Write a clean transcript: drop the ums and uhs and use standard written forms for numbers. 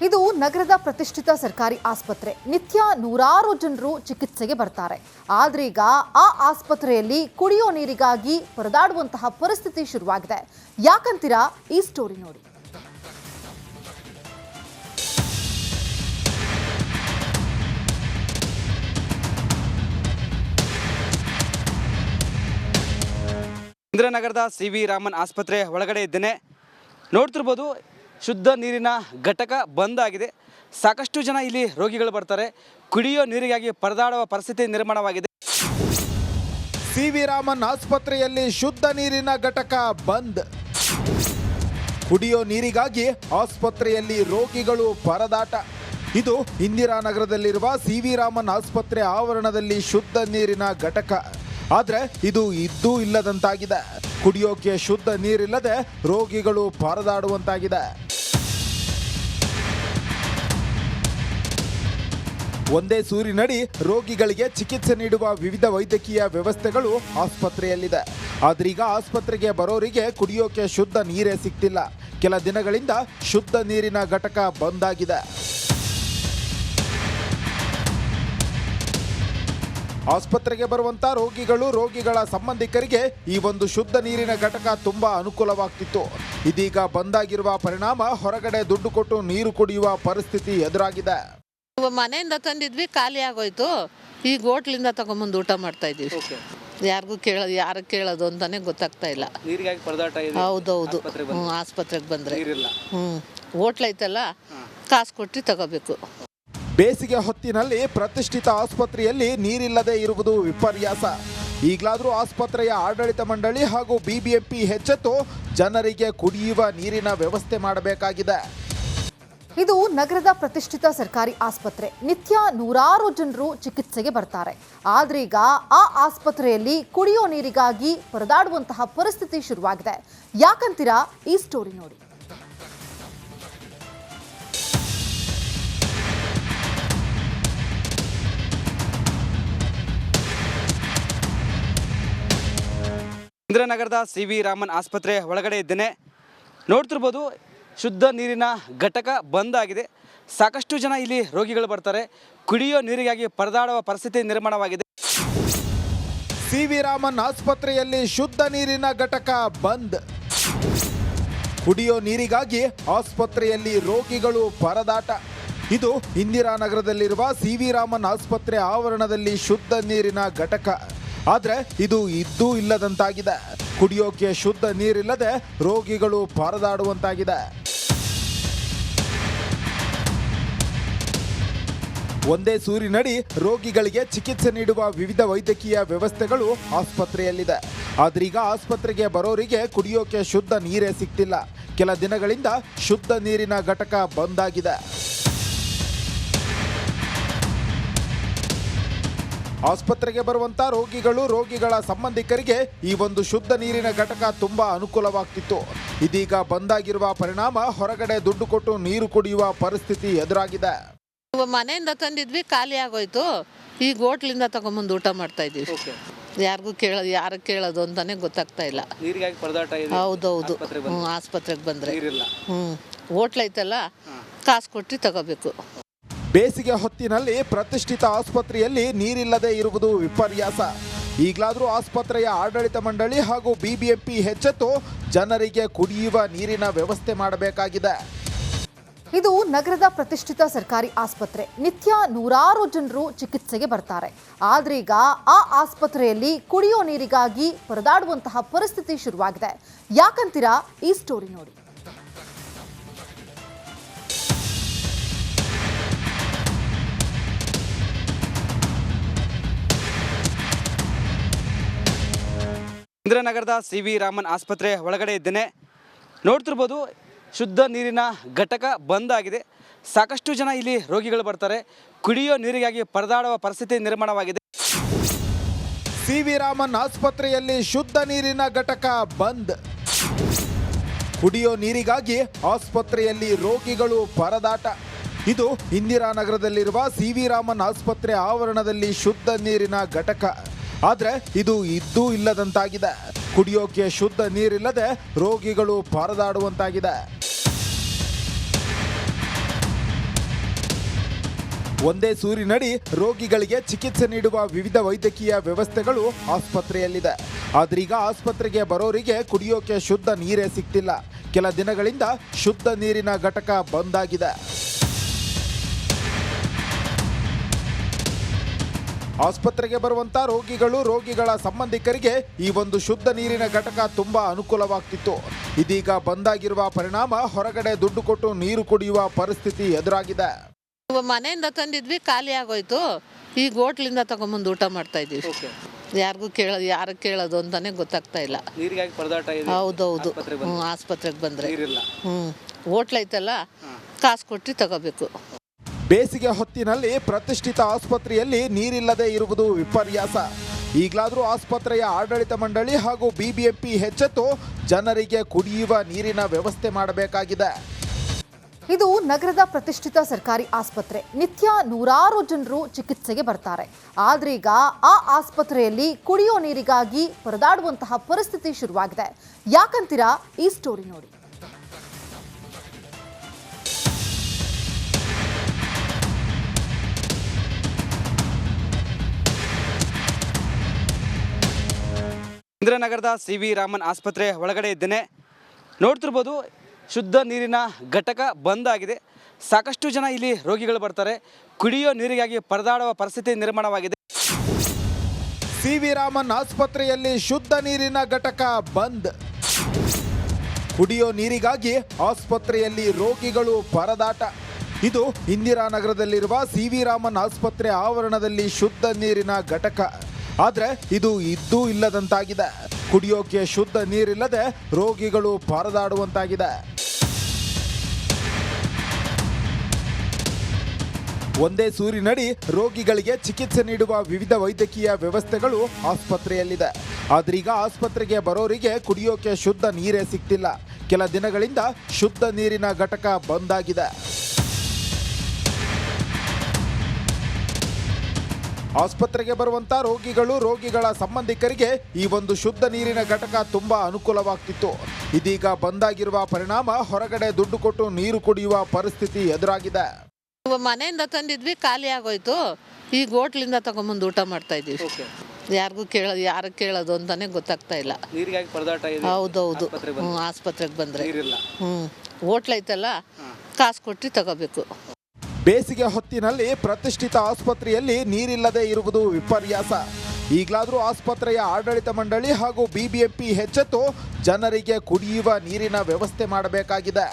ಇದು ನಗರದ ಪ್ರತಿಷ್ಠಿತ ಸರ್ಕಾರಿ ಆಸ್ಪತ್ರೆ. ನಿತ್ಯ ನೂರಾರು ಜನರು ಚಿಕಿತ್ಸೆಗೆ ಬರ್ತಾರೆ. ಆದ್ರೀಗ ಆ ಆಸ್ಪತ್ರೆಯಲ್ಲಿ ಕುಡಿಯೋ ನೀರಿಗಾಗಿ ಪರದಾಡುವಂತಹ ಪರಿಸ್ಥಿತಿ ಶುರುವಾಗಿದೆ. ಯಾಕಂತೀರಾ? ಈ ಸ್ಟೋರಿ ನೋಡಿ. ಇಂದಿರಾನಗರದ ಸಿ.ವಿ. ರಾಮನ್ ಆಸ್ಪತ್ರೆ ಒಳಗಡೆ ಇದ್ದೇನೆ. ನೋಡ್ತಿರ್ಬೋದು, ಶುದ್ಧ ನೀರಿನ ಘಟಕ ಬಂದ್ ಆಗಿದೆ. ಸಾಕಷ್ಟು ಜನ ಇಲ್ಲಿ ರೋಗಿಗಳು ಬರ್ತಾರೆ. ಕುಡಿಯೋ ನೀರಿಗಾಗಿ ಪರದಾಡುವ ಪರಿಸ್ಥಿತಿ ನಿರ್ಮಾಣವಾಗಿದೆ. ಸಿ.ವಿ. ರಾಮನ್ ಆಸ್ಪತ್ರೆಯಲ್ಲಿ ಶುದ್ಧ ನೀರಿನ ಘಟಕ ಬಂದ್. ಕುಡಿಯೋ ನೀರಿಗಾಗಿ ಆಸ್ಪತ್ರೆಯಲ್ಲಿ ರೋಗಿಗಳು ಪರದಾಟ. ಇದು ಇಂದಿರಾನಗರದಲ್ಲಿರುವ ಸಿ.ವಿ. ರಾಮನ್ ಆಸ್ಪತ್ರೆ ಆವರಣದಲ್ಲಿ ಶುದ್ಧ ನೀರಿನ ಘಟಕ. ಆದರೆ ಇದು ಇದ್ದೂ ಇಲ್ಲದಂತಾಗಿದೆ. ಕುಡಿಯೋಕೆ ಶುದ್ಧ ನೀರಿಲ್ಲದೆ ರೋಗಿಗಳು ಪರದಾಡುವಂತಾಗಿದೆ. ಒಂದೇ ಸೂರಿನಡಿ ರೋಗಿಗಳಿಗೆ ಚಿಕಿತ್ಸೆ ನೀಡುವ ವಿವಿಧ ವೈದ್ಯಕೀಯ ವ್ಯವಸ್ಥೆಗಳು ಆಸ್ಪತ್ರೆಯಲ್ಲಿದೆ. ಆದ್ರೀಗ ಆಸ್ಪತ್ರೆಗೆ ಬರೋರಿಗೆ ಕುಡಿಯೋಕೆ ಶುದ್ಧ ನೀರೇ ಸಿಗ್ತಿಲ್ಲ. ಕೆಲ ದಿನಗಳಿಂದ ಶುದ್ಧ ನೀರಿನ ಘಟಕ ಬಂದ್ ಆಗಿದೆ. ಆಸ್ಪತ್ರೆಗೆ ಬರುವಂತ ರೋಗಿಗಳ ಸಂಬಂಧಿಕರಿಗೆ ಈ ಒಂದು ಶುದ್ಧ ನೀರಿನ ಘಟಕ ತುಂಬಾ ಅನುಕೂಲವಾಗ್ತಿತ್ತು. ಇದೀಗ ಬಂದಾಗಿರುವ ಪರಿಣಾಮ ಹೊರಗಡೆ ದುಡ್ಡು ಕೊಟ್ಟು ನೀರು ಕುಡಿಯುವ ಪರಿಸ್ಥಿತಿ ಎದುರಾಗಿದೆ. ಮನೆಯಿಂದ ತಂದಿದ್ವಿ, ಖಾಲಿ ಆಗೋಯ್ತು. ಈಗ ಹೋಟ್ಲಿಂದ ತಗೊಂಬಂದು ಊಟ ಮಾಡ್ತಾ ಇದೀವಿ. ಯಾರು ಕೇಳೋದು ಅಂತಾನೆ ಗೊತ್ತಾಗ್ತಾ ಇಲ್ಲ. ಹೌದೌದು, ಆಸ್ಪತ್ರೆಗೆ ಬಂದ್ರೆ ಹೋಟ್ಲ್ ಐತಲ್ಲ, ಕಾಸು ಕೊಟ್ಟು ತಗೋಬೇಕು. ಬೇಸಿಗೆ ಹೊತ್ತಿನಲ್ಲಿ ಪ್ರತಿಷ್ಠಿತ ಆಸ್ಪತ್ರೆಯಲ್ಲಿ ನೀರಿಲ್ಲದೆ ಇರುವುದು ವಿಪರ್ಯಾಸ. ಈಗಲಾದರೂ ಆಸ್ಪತ್ರೆಯ ಆಡಳಿತ ಮಂಡಳಿ ಹಾಗೂ ಬಿಬಿಎಂಪಿ ಎಚ್ಚೆತ್ತು ಜನರಿಗೆ ಕುಡಿಯುವ ನೀರಿನ ವ್ಯವಸ್ಥೆ ಮಾಡಬೇಕಾಗಿದೆ. ಇದು ನಗರದ ಪ್ರತಿಷ್ಠಿತ ಸರ್ಕಾರಿ ಆಸ್ಪತ್ರೆ. ನಿತ್ಯ ನೂರಾರು ಜನರು ಚಿಕಿತ್ಸೆಗೆ ಬರ್ತಾರೆ. ಆದ್ರೀಗ ಆ ಆಸ್ಪತ್ರೆಯಲ್ಲಿ ಕುಡಿಯೋ ನೀರಿಗಾಗಿ ಪರದಾಡುವಂತಹ ಪರಿಸ್ಥಿತಿ ಶುರುವಾಗಿದೆ. ಯಾಕಂತೀರಾ? ಈ ಸ್ಟೋರಿ ನೋಡಿ. ಇಂದಿರಾನಗರದ ಸಿ.ವಿ. ರಾಮನ್ ಆಸ್ಪತ್ರೆ ಒಳಗಡೆ ಇದ್ದೇನೆ. ನೋಡ್ತಿರ್ಬೋದು, ಶುದ್ಧ ನೀರಿನ ಘಟಕ ಬಂದ್ ಆಗಿದೆ. ಸಾಕಷ್ಟು ಜನ ಇಲ್ಲಿ ರೋಗಿಗಳು ಬರ್ತಾರೆ. ಕುಡಿಯೋ ನೀರಿಗಾಗಿ ಪರದಾಡುವ ಪರಿಸ್ಥಿತಿ ನಿರ್ಮಾಣವಾಗಿದೆ. ಸಿ.ವಿ. ರಾಮನ್ ಆಸ್ಪತ್ರೆಯಲ್ಲಿ ಶುದ್ಧ ನೀರಿನ ಘಟಕ ಬಂದ್. ಕುಡಿಯೋ ನೀರಿಗಾಗಿ ಆಸ್ಪತ್ರೆಯಲ್ಲಿ ರೋಗಿಗಳು ಪರದಾಟ. ಇದು ಇಂದಿರಾನಗರದಲ್ಲಿರುವ ಸಿ.ವಿ. ರಾಮನ್ ಆಸ್ಪತ್ರೆ ಆವರಣದಲ್ಲಿ ಶುದ್ಧ ನೀರಿನ ಘಟಕ. ಆದರೆ ಇದು ಇದ್ದೂ ಇಲ್ಲದಂತಾಗಿದೆ. ಕುಡಿಯೋಕೆ ಶುದ್ಧ ನೀರಿಲ್ಲದೆ ರೋಗಿಗಳು ಪರದಾಡುವಂತಾಗಿದೆ. ಒಂದೇ ಸೂರಿನಡಿ ರೋಗಿಗಳಿಗೆ ಚಿಕಿತ್ಸೆ ನೀಡುವ ವಿವಿಧ ವೈದ್ಯಕೀಯ ವ್ಯವಸ್ಥೆಗಳು ಆಸ್ಪತ್ರೆಯಲ್ಲಿದೆ. ಆದ್ರೀಗ ಆಸ್ಪತ್ರೆಗೆ ಬರೋರಿಗೆ ಕುಡಿಯೋಕೆ ಶುದ್ಧ ನೀರೇ ಸಿಗ್ತಿಲ್ಲ. ಕೆಲ ದಿನಗಳಿಂದ ಶುದ್ಧ ನೀರಿನ ಘಟಕ ಬಂದ್ ಆಗಿದೆ. ಆಸ್ಪತ್ರೆಗೆ ಬರುವಂತ ರೋಗಿಗಳ ಸಂಬಂಧಿಕರಿಗೆ ಈ ಒಂದು ಶುದ್ಧ ನೀರಿನ ಘಟಕ ತುಂಬಾ ಅನುಕೂಲವಾಗ್ತಿತ್ತು. ಇದೀಗ ಬಂದಾಗಿರುವ ಪರಿಣಾಮ ಹೊರಗಡೆ ದುಡ್ಡು ಕೊಟ್ಟು ನೀರು ಕುಡಿಯುವ ಪರಿಸ್ಥಿತಿ ಎದುರಾಗಿದೆ. ಮನೆಯಿಂದ ತಂದಿದ್ವಿ, ಖಾಲಿ ಆಗೋಯ್ತು. ಈಗ ಹೋಟ್ಲಿಂದ ತಗೊಂಬಂದು ಊಟ ಮಾಡ್ತಾ ಇದೀವಿ. ಯಾರು ಕೇಳೋದು ಅಂತಾನೆ ಗೊತ್ತಾಗ್ತಾ ಇಲ್ಲ. ಹೌದೌದು, ಆಸ್ಪತ್ರೆಗೆ ಬಂದ್ರೆ ಹೋಟ್ಲ್ ಐತಲ್ಲ, ಕಾಸು ಕೊಟ್ಟು ತಗೋಬೇಕು. ಬೇಸಿಗೆ ಹೊತ್ತಿನಲ್ಲಿ ಪ್ರತಿಷ್ಠಿತ ಆಸ್ಪತ್ರೆಯಲ್ಲಿ ನೀರಿಲ್ಲದೆ ಇರುವುದು ವಿಪರ್ಯಾಸ. ಈಗಲಾದರೂ ಆಸ್ಪತ್ರೆಯ ಆಡಳಿತ ಮಂಡಳಿ ಹಾಗೂ ಬಿಬಿಎಂಪಿ ಎಚ್ಚೆತ್ತು ಜನರಿಗೆ ಕುಡಿಯುವ ನೀರಿನ ವ್ಯವಸ್ಥೆ ಮಾಡಬೇಕಾಗಿದೆ. ಇದು ನಗರದ ಪ್ರತಿಷ್ಠಿತ ಸರ್ಕಾರಿ ಆಸ್ಪತ್ರೆ. ನಿತ್ಯ ನೂರಾರು ಜನರು ಚಿಕಿತ್ಸೆಗೆ ಬರ್ತಾರೆ. ಆದ್ರೀಗ ಆ ಆಸ್ಪತ್ರೆಯಲ್ಲಿ ಕುಡಿಯೋ ನೀರಿಗಾಗಿ ಪರದಾಡುವಂತಹ ಪರಿಸ್ಥಿತಿ ಶುರುವಾಗಿದೆ. ಯಾಕಂತೀರಾ? ಈ ಸ್ಟೋರಿ ನೋಡಿ. ಇಂದಿರಾನಗರದ ಸಿ.ವಿ. ರಾಮನ್ ಆಸ್ಪತ್ರೆ ಒಳಗಡೆ ಇದ್ದೇನೆ. ನೋಡ್ತಿರ್ಬೋದು, ಶುದ್ಧ ನೀರಿನ ಘಟಕ ಬಂದ್ ಆಗಿದೆ. ಸಾಕಷ್ಟು ಜನ ಇಲ್ಲಿ ರೋಗಿಗಳು ಬರ್ತಾರೆ. ಕುಡಿಯೋ ನೀರಿಗಾಗಿ ಪರದಾಡುವ ಪರಿಸ್ಥಿತಿ ನಿರ್ಮಾಣವಾಗಿದೆ. ಸಿ.ವಿ. ರಾಮನ್ ಆಸ್ಪತ್ರೆಯಲ್ಲಿ ಶುದ್ಧ ನೀರಿನ ಘಟಕ ಬಂದ್. ಕುಡಿಯೋ ನೀರಿಗಾಗಿ ಆಸ್ಪತ್ರೆಯಲ್ಲಿ ರೋಗಿಗಳು ಪರದಾಟ. ಇದು ಇಂದಿರಾನಗರದಲ್ಲಿರುವ ಸಿ.ವಿ. ರಾಮನ್ ಆಸ್ಪತ್ರೆ ಆವರಣದಲ್ಲಿ ಶುದ್ಧ ನೀರಿನ ಘಟಕ. ಆದರೆ ಇದು ಇದ್ದೂ ಇಲ್ಲದಂತಾಗಿದೆ. ಕುಡಿಯೋಕೆ ಶುದ್ಧ ನೀರಿಲ್ಲದೆ ರೋಗಿಗಳು ಪರದಾಡುವಂತಾಗಿದೆ. ಒಂದೇ ಸೂರಿನಡಿ ರೋಗಿಗಳಿಗೆ ಚಿಕಿತ್ಸೆ ನೀಡುವ ವಿವಿಧ ವೈದ್ಯಕೀಯ ವ್ಯವಸ್ಥೆಗಳು ಆಸ್ಪತ್ರೆಯಲ್ಲಿದೆ. ಆದ್ರೀಗ ಆಸ್ಪತ್ರೆಗೆ ಬರೋರಿಗೆ ಕುಡಿಯೋಕೆ ಶುದ್ಧ ನೀರೇ ಸಿಗ್ತಿಲ್ಲ. ಕೆಲ ದಿನಗಳಿಂದ ಶುದ್ಧ ನೀರಿನ ಘಟಕ ಬಂದ್ ಆಗಿದೆ. ಆಸ್ಪತ್ರೆಗೆ ಬರುವಂತ ರೋಗಿಗಳ ಸಂಬಂಧಿಕರಿಗೆ ಈ ಒಂದು ಶುದ್ಧ ನೀರಿನ ಘಟಕ ತುಂಬಾ ಅನುಕೂಲವಾಗ್ತಿತ್ತು. ಇದೀಗ ಬಂದಾಗಿರುವ ಪರಿಣಾಮ ಹೊರಗಡೆ ದುಡ್ಡು ಕೊಟ್ಟು ನೀರು ಕುಡಿಯುವ ಪರಿಸ್ಥಿತಿ ಎದುರಾಗಿದೆ. ಮನೆಯಿಂದ ತಂದಿದ್ವಿ, ಖಾಲಿ ಆಗೋಯ್ತು. ಈಗ ಹೋಟ್ಲಿಂದ ತಗೊಂಬಂದು ಊಟ ಮಾಡ್ತಾ ಇದೀವಿ. ಯಾರು ಕೇಳೋದು ಅಂತಾನೆ ಗೊತ್ತಾಗ್ತಾ ಇಲ್ಲ. ನೀರಿಗಾಗಿ ಪರದಾಟ ಇದೆ. ಹೌದೌದು. ಆಸ್ಪತ್ರೆಗೆ ಬಂದ್ರೆ ಹೋಟ್ಲ್ ಐತಲ್ಲ, ಕಾಸು ಕೊಟ್ಟು ತಗೋಬೇಕು. ಬೇಸಿಗೆ ಹೊತ್ತಿನಲ್ಲಿ ಪ್ರತಿಷ್ಠಿತ ಆಸ್ಪತ್ರೆಯಲ್ಲಿ ನೀರಿಲ್ಲದೆ ಇರುವುದು ವಿಪರ್ಯಾಸ. ಈಗಲಾದರೂ ಆಸ್ಪತ್ರೆಯ ಆಡಳಿತ ಮಂಡಳಿ ಹಾಗೂ ಬಿಬಿಎಂಪಿ ಎಚ್ಚೆತ್ತು ಜನರಿಗೆ ಕುಡಿಯುವ ನೀರಿನ ವ್ಯವಸ್ಥೆ ಮಾಡಬೇಕಾಗಿದೆ. ಇದು ನಗರದ ಪ್ರತಿಷ್ಠಿತ ಸರ್ಕಾರಿ ಆಸ್ಪತ್ರೆ. ನಿತ್ಯ ನೂರಾರು ಜನರು ಚಿಕಿತ್ಸೆಗೆ ಬರ್ತಾರೆ. ಆದ್ರೀಗ ಆ ಆಸ್ಪತ್ರೆಯಲ್ಲಿ ಕುಡಿಯೋ ನೀರಿಗಾಗಿ ಪರದಾಡುವಂತಹ ಪರಿಸ್ಥಿತಿ ಶುರುವಾಗಿದೆ. ಯಾಕಂತೀರಾ? ಈ ಸ್ಟೋರಿ ನೋಡಿ. ಇಂದಿರಾನಗರದ ಸಿ.ವಿ. ರಾಮನ್ ಆಸ್ಪತ್ರೆ ಒಳಗಡೆ ಇದ್ದೇನೆ. ನೋಡ್ತಿರ್ಬೋದು, ಶುದ್ಧ ನೀರಿನ ಘಟಕ ಬಂದ್ ಆಗಿದೆ. ಸಾಕಷ್ಟು ಜನ ಇಲ್ಲಿ ರೋಗಿಗಳು ಬರ್ತಾರೆ. ಕುಡಿಯೋ ನೀರಿಗಾಗಿ ಪರದಾಡುವ ಪರಿಸ್ಥಿತಿ ನಿರ್ಮಾಣವಾಗಿದೆ. ಸಿ.ವಿ. ರಾಮನ್ ಆಸ್ಪತ್ರೆಯಲ್ಲಿ ಶುದ್ಧ ನೀರಿನ ಘಟಕ ಬಂದ್. ಕುಡಿಯೋ ನೀರಿಗಾಗಿ ಆಸ್ಪತ್ರೆಯಲ್ಲಿ ರೋಗಿಗಳು ಪರದಾಟ. ಇದು ಇಂದಿರಾನಗರದಲ್ಲಿರುವ ಸಿ.ವಿ. ರಾಮನ್ ಆಸ್ಪತ್ರೆ ಆವರಣದಲ್ಲಿ ಶುದ್ಧ ನೀರಿನ ಘಟಕ. ಆದರೆ ಇದು ಇದ್ದೂ ಇಲ್ಲದಂತಾಗಿದೆ. ಕುಡಿಯೋಕೆ ಶುದ್ಧ ನೀರಿಲ್ಲದೆ ರೋಗಿಗಳು ಪರದಾಡುವಂತಾಗಿದೆ. ಒಂದೇ ಸೂರಿನಡಿ ರೋಗಿಗಳಿಗೆ ಚಿಕಿತ್ಸೆ ನೀಡುವ ವಿವಿಧ ವೈದ್ಯಕೀಯ ವ್ಯವಸ್ಥೆಗಳು ಆಸ್ಪತ್ರೆಯಲ್ಲಿದೆ. ಆದ್ರೀಗ ಆಸ್ಪತ್ರೆಗೆ ಬರೋರಿಗೆ ಕುಡಿಯೋಕೆ ಶುದ್ಧ ನೀರೇ ಸಿಗ್ತಿಲ್ಲ. ಕೆಲ ದಿನಗಳಿಂದ ಶುದ್ಧ ನೀರಿನ ಘಟಕ ಬಂದ್ ಆಗಿದೆ. ಆಸ್ಪತ್ರೆಗೆ ಬರುವಂತ ರೋಗಿಗಳ ಸಂಬಂಧಿಕರಿಗೆ ಈ ಒಂದು ಶುದ್ಧ ನೀರಿನ ಘಟಕ ತುಂಬಾ ಅನುಕೂಲವಾಗ್ತಿತ್ತು. ಇದೀಗ ಬಂದಾಗಿರುವ ಪರಿಣಾಮ ಹೊರಗಡೆ ದುಡ್ಡು ಕೊಟ್ಟು ನೀರು ಕುಡಿಯುವ ಪರಿಸ್ಥಿತಿ ಎದುರಾಗಿದೆ. ಮನೆಯಿಂದ ತಂದಿದ್ವಿ, ಖಾಲಿ ಆಗೋಯ್ತು. ಈಗ ಹೋಟ್ಲಿಂದ ತಗೊಂಬಂದು ಊಟ ಮಾಡ್ತಾ ಇದೀವಿ. ಯಾರು ಕೇಳೋದು ಅಂತಾನೆ ಗೊತ್ತಾಗ್ತಾ ಇಲ್ಲ. ನೀರಿಗಾಗಿ ಪರದಾಟ ಇದೆ. ಹೌದೌದು. ಆಸ್ಪತ್ರೆಗೆ ಬಂದ್ರೆ ಹೋಟ್ಲ್ ಐತಲ್ಲ, ಕಾಸು ಕೊಟ್ಟು ತಗೋಬೇಕು. ಬೇಸಿಗೆ ಹೊತ್ತಿನಲ್ಲಿ ಪ್ರತಿಷ್ಠಿತ ಆಸ್ಪತ್ರೆಯಲ್ಲಿ ನೀರಿಲ್ಲದೆ ಇರುವುದು ವಿಪರ್ಯಾಸ. ಈಗಲಾದರೂ ಆಸ್ಪತ್ರೆಯ ಆಡಳಿತ ಮಂಡಳಿ ಹಾಗೂ ಬಿಬಿಎಂಪಿ ಎಚ್ಚೆತ್ತು ಜನರಿಗೆ ಕುಡಿಯುವ ನೀರಿನ ವ್ಯವಸ್ಥೆ ಮಾಡಬೇಕಾಗಿದೆ.